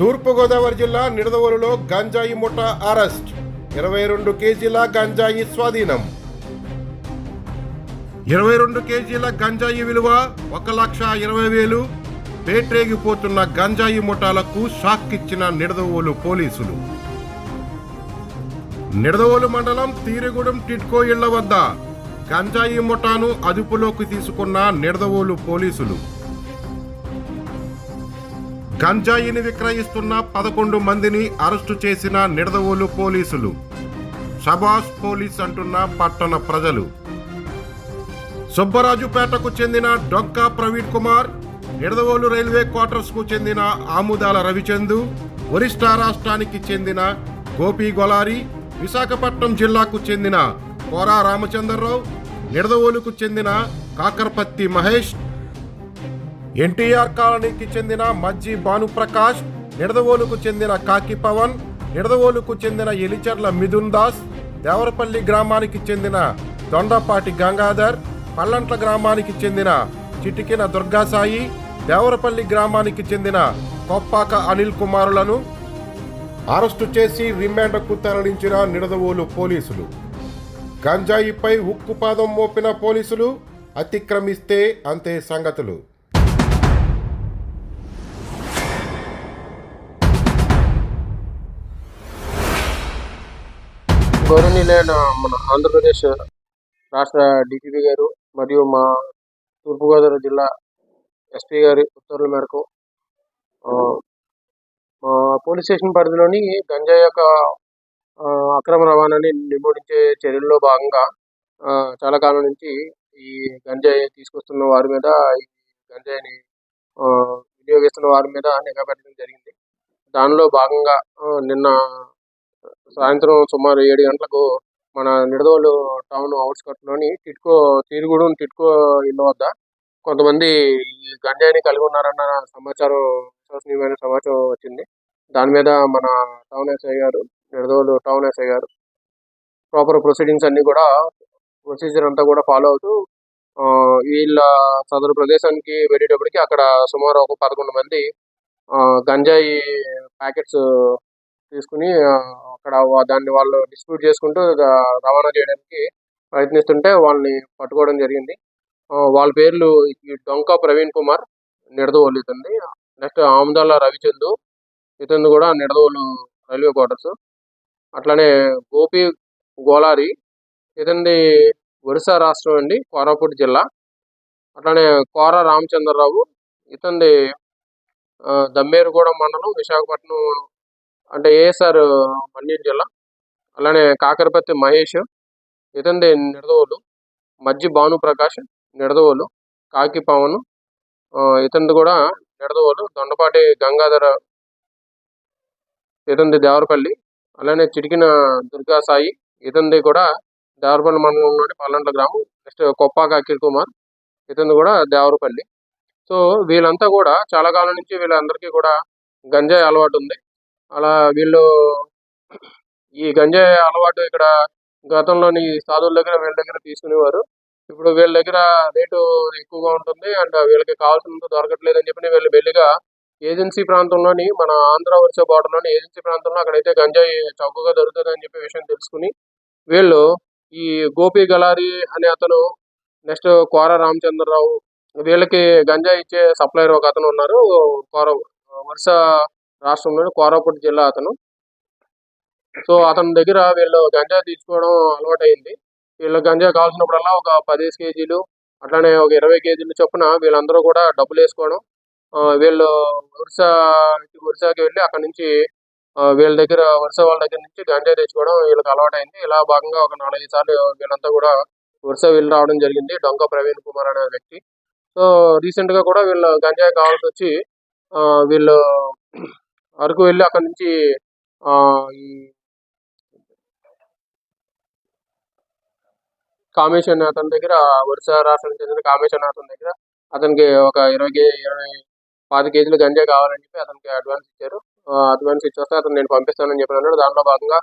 తూర్పుగోదావరి జిల్లా నిడదవోలులో గంజాయి ముఠా అరెస్ట్. 22 కేజీల గంజాయి స్వాధీనం. 22 కేజీల గంజాయి విలువ 1,20,000. పేట్రేగిపోతున్న గంజాయి ముఠాలకు షాక్ ఇచ్చిన నిడదవోలు పోలీసులు. నిడదవోలు మండలం తీరుగూడెం టిట్కో ఇళ్ల వద్ద గంజాయి ముఠాను అదుపులోకి తీసుకున్న నిడదవోలు పోలీసులు. గంజాయిని విక్రయిస్తున్న 11 మందిని అరెస్టు చేసిన నిడదవోలు పోలీసులు. షబాష్ పోలీస్ అంటున్న పట్టణ ప్రజలు. సుబ్బరాజుపేటకు చెందిన డొంకా ప్రవీణ్ కుమార్, నిడదవోలు రైల్వే క్వార్టర్స్ కు చెందిన ఆముదాల రవిచందు, ఒరిస్సా రాష్ట్రానికి చెందిన గోపి గొలారి, విశాఖపట్నం జిల్లాకు చెందిన కోరా రామచంద్రరావు, నిడదవోలుకు చెందిన కాకరపత్తి మహేష్, ఎన్టీఆర్ కాలనీకి చెందిన మజ్జి భానుప్రకాష్, నిడదవోలుకు చెందిన కాకి పవన్, నిడదవోలుకు చెందిన ఎలిచర్ల మిథున్ దాస్, దేవరపల్లి గ్రామానికి చెందిన దొండపాటి గంగాధర్, పల్లంట్ల గ్రామానికి చెందిన చిటికిన దుర్గాసాయి, దేవరపల్లి గ్రామానికి చెందిన కొప్పాక అనిల్ కుమారులను అరెస్టు చేసి రిమాండ్కు తరలించిన నిడదవోలు పోలీసులు. గంజాయిపై ఉక్కుపాదం మోపిన పోలీసులు అతిక్రమిస్తే అంతే సంగతులు. గౌరవనీయులైన మన ఆంధ్రప్రదేశ్ రాష్ట్ర డీజీపీ గారు మరియు మా తూర్పుగోదావరి జిల్లా ఎస్పీ గారి ఉత్తర్వుల మేరకు మా పోలీస్ స్టేషన్ పరిధిలోని గంజాయి యొక్క అక్రమ రవాణాని నిరోధించే చర్యల్లో భాగంగా చాలా కాలం నుంచి ఈ గంజాయి తీసుకొస్తున్న వారి మీద, ఈ గంజాయిని వినియోగిస్తున్న వారి మీద నిఘా పెట్టడం జరిగింది. దానిలో భాగంగా నిన్న సాయంత్రం సుమారు 7 గంటలకు మన నిడదవోలు టౌన్ అవుట్స్కట్లోని తీరుగూడెం టిట్కో ఇళ్ళ వద్ద కొంతమంది ఈ గంజాయిని కలిగి ఉన్నారన్న విశ్వసనీయమైన సమాచారం వచ్చింది. దాని మీద మన టౌన్ ఎస్ఐ గారు, నిడదవోలు టౌన్ ఎస్ఐ గారు ప్రాపర్ ప్రొసీడింగ్స్ అన్ని కూడా, ప్రొసీజర్ అంతా కూడా ఫాలో అవుతూ వీళ్ళ సదరు ప్రదేశానికి వెళ్ళేటప్పటికి అక్కడ సుమారు ఒక 11 మంది గంజాయి ప్యాకెట్స్ తీసుకుని అక్కడ దాన్ని వాళ్ళు డిస్ట్రిబ్యూట్ చేసుకుంటూ రవాణా చేయడానికి ప్రయత్నిస్తుంటే వాళ్ళని పట్టుకోవడం జరిగింది. వాళ్ళ పేర్లు ఈ డొంకా ప్రవీణ్ కుమార్, నిడదవోలు ఇతంది. నెక్స్ట్ ఆముదాల రవిచందు, ఇతంది కూడా నిడదవోలు రైల్వే క్వార్టర్స్. అట్లానే గోపి గోలారి, ఇతంది ఒరిస్సా రాష్ట్రం అండి, కోరాపుట్ జిల్లా. అట్లానే కోరా రామచంద్రరావు, ఇతంది దమ్మేరుగూడెం మండలం, విశాఖపట్నం అంటే ఏఎస్ఆర్ మన్యం జిల్లా. అలానే కాకరపత్తి మహేష్, ఇతంది నిడదవోలు. మజ్జి భానుప్రకాష్, నిడదవోలు. కాకి పవన్, ఇతంది కూడా నిడదవోలు. దొండపాటి గంగాధర, ఇతంది దేవరపల్లి. అలానే చిటికిన దుర్గాసాయి, ఇతంది కూడా దేవరపల్లి మండలంలోని పల్లంట్ల గ్రామం. నెక్స్ట్ కొప్పాక అఖిల్ కుమార్, ఇతంది కూడా దేవరపల్లి. సో వీళ్ళంతా కూడా చాలా కాలం నుంచి వీళ్ళందరికీ కూడా గంజాయి అలవాటు ఉంది. అలా వీళ్ళు ఈ గంజాయి అలవాటు ఇక్కడ గతంలోని సాధువుల దగ్గర వీళ్ళ దగ్గర తీసుకునేవారు. ఇప్పుడు వీళ్ళ దగ్గర రేటు ఎక్కువగా ఉంటుంది అండ్ వీళ్ళకి కావాల్సినంత దొరకట్లేదు అని చెప్పి వీళ్ళు మెల్లిగా ఏజెన్సీ ప్రాంతంలోని, మన ఆంధ్ర ఒరిస్సా బార్డర్లోని ఏజెన్సీ ప్రాంతంలో అక్కడైతే గంజాయి చౌకగా దొరుకుతుంది అని చెప్పి విషయం తెలుసుకుని వీళ్ళు ఈ గోపి గలారి అనే అతను, నెక్స్ట్ కోర రామచంద్రరావు, వీళ్ళకి గంజాయి ఇచ్చే సప్లైర్ ఒక అతను ఉన్నారు. ఒరిస్సా రాష్ట్రంలోని కోరాపుట్ జిల్లా అతను. సో అతని దగ్గర వీళ్ళు గంజాయి తీసుకోవడం అలవాటైంది. వీళ్ళు గంజాయి కావాల్సినప్పుడల్లా ఒక 10 కేజీలు, అట్లానే ఒక 20 కేజీలు చొప్పున వీళ్ళందరూ కూడా డబ్బులు వేసుకోవడం. వీళ్ళు ఒరిస్సాకి వెళ్ళి అక్కడ నుంచి వీళ్ళ దగ్గర, ఒరిస్సా వాళ్ళ దగ్గర నుంచి గంజాయి తెచ్చుకోవడం వీళ్ళకి అలవాటైంది. ఇలా భాగంగా ఒక 4-5 సార్లు వీళ్ళంతా కూడా ఒరిస్సా వెళ్ళి రావడం జరిగింది, డొంకా ప్రవీణ్ కుమార్ అనే వ్యక్తి. సో రీసెంట్ గా కూడా వీళ్ళు గంజాయి కావాల్సి వచ్చి వీళ్ళు అరకు వెళ్ళి అక్కడ నుంచి ఈ కామేశ్వర్ అతని దగ్గర, ఒరిస్సా రాష్ట్రానికి చెందిన కామేశ్వర్ అతని దగ్గర అతనికి ఒక 20-25 కేజీలు గంజాయి కావాలని చెప్పి అతనికి అడ్వాన్స్ ఇచ్చారు. అడ్వాన్స్ ఇచ్చేస్తే అతను నేను పంపిస్తానని చెప్పి అన్నాడు. దాంట్లో భాగంగా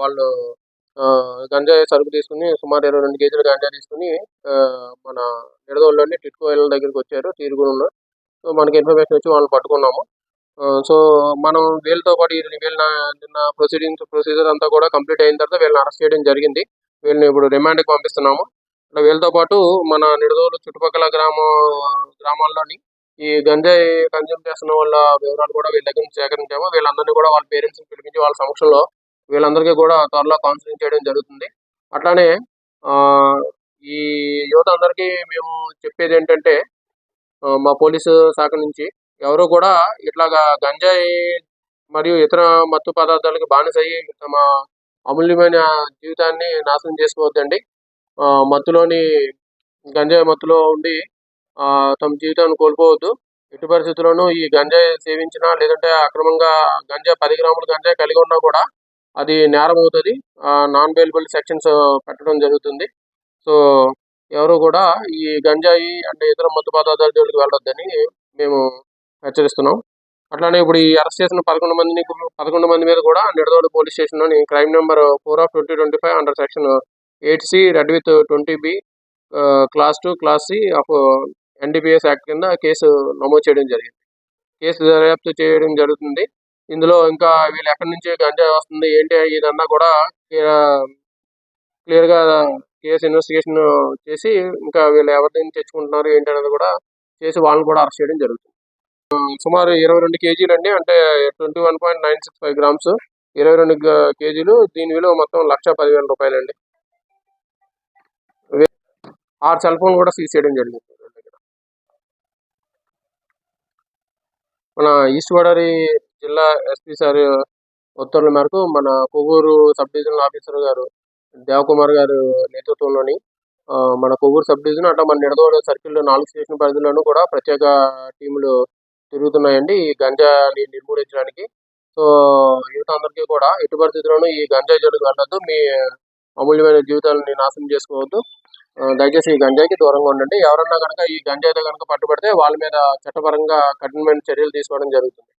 వాళ్ళు గంజాయి సరుకు తీసుకుని సుమారు 22 కేజీలు గంజాయి తీసుకుని మన నిడదవోలులోని టిట్కో ఇళ్ళ దగ్గరికి వచ్చారు తీరుగూడెంలో. సో మనకి ఇన్ఫర్మేషన్ వచ్చి వాళ్ళని పట్టుకున్నాము. సో మనం వీళ్ళతో పాటు నిన్న ప్రొసీజర్ అంతా కూడా కంప్లీట్ అయిన తర్వాత వీళ్ళని అరెస్ట్ చేయడం జరిగింది. వీళ్ళని ఇప్పుడు రిమాండ్కి పంపిస్తున్నాము. వీళ్ళతో పాటు మన నిడదవోలు చుట్టుపక్కల గ్రామాల్లోని ఈ గంజాయి కన్జ్యూమ్ చేస్తున్న వాళ్ళ వివరాలు కూడా వీళ్ళ దగ్గర నుంచి సేకరించాము. వీళ్ళందరినీ కూడా వాళ్ళ పేరెంట్స్ని పిలిపించి వాళ్ళ సమక్షంలో వీళ్ళందరికీ కూడా త్వరలో కౌన్సిలింగ్ చేయడం జరుగుతుంది. అట్లానే ఆ, ఈ యువత అందరికీ మేము చెప్పేది ఏంటంటే, మా పోలీసు శాఖ నుంచి ఎవరు కూడా ఇట్లాగా గంజాయి మరియు ఇతర మత్తు పదార్థాలకు బానిసయ్యి తమ అమూల్యమైన జీవితాన్ని నాశనం చేసుకోవద్దండి. మత్తులోని గంజాయి మత్తులో ఉండి తమ జీవితాన్ని కోల్పోవద్దు. ఎట్టి పరిస్థితుల్లోనూ ఈ గంజాయి సేవించినా లేదంటే అక్రమంగా గంజాయి 10 గ్రాముల గంజాయి కలిగి ఉన్నా కూడా అది నేరం అవుతుంది. నాన్ బెయిలబుల్ సెక్షన్స్ పెట్టడం జరుగుతుంది. సో ఎవరు కూడా ఈ గంజాయి అంటే ఇతర మత్తు పదార్థాల జోలికి వెళ్ళొద్దని మేము హెచ్చరిస్తున్నాం. అట్లానే ఇప్పుడు ఈ అరెస్ట్ చేసిన 11 మంది మీద కూడా నిడదవోలు పోలీస్ స్టేషన్లోని crime number 4/2025 under section 8C read with 20B clause 2 clause C of NDPS act కింద కేసు నమోదు చేయడం జరిగింది. కేసు దర్యాప్తు చేయడం జరుగుతుంది. ఇందులో ఇంకా వీళ్ళు ఎక్కడి నుంచి గంజాయి వస్తుంది ఏంటి ఇదన్నా కూడా క్లియర్గా కేసు ఇన్వెస్టిగేషన్ చేసి ఇంకా వీళ్ళు ఎవరి నుంచి తెచ్చుకుంటున్నారు ఏంటి అనేది కూడా చేసి వాళ్ళని కూడా అరెస్ట్ చేయడం జరుగుతుంది. సుమారు 22 కేజీలు అండి, అంటే 21.965 గ్రామ్స్, 22 కేజీలు. దీని విలువ మొత్తం 1,10,000 రూపాయలండి. 6 సెల్ ఫోన్ కూడా సీజ్ చేయడం జరిగింది. మన ఈస్ట్ గోదావరి జిల్లా ఎస్పీ సార్ ఉత్తర్వుల మేరకు మన కొవ్వూరు సబ్ డివిజనల్ ఆఫీసర్ గారు దేవకుమార్ గారు నేతృత్వంలోని మన కొవ్వూరు సబ్ డివిజన్ అట్లా మన నిడదవోలు సర్కిల్లో 4 స్టేషన్ పరిధిలోనూ కూడా ప్రత్యేక టీములు తిరుగుతున్నాయండి ఈ గంజాని నిర్మూలించడానికి. సో యువత అందరికీ కూడా ఎట్టి పరిస్థితుల్లోనూ ఈ గంజాయి జోలికి వెళ్ళొద్దు. మీ అమూల్యమైన జీవితాలని నాశనం చేసుకోవద్దు. దయచేసి ఈ గంజాయికి దూరంగా ఉండండి. ఎవరన్నా కనుక ఈ గంజాయితో కనుక పట్టుబడితే వాళ్ళ మీద చట్టపరంగా కఠినమైన చర్యలు తీసుకోవడం జరుగుతుంది.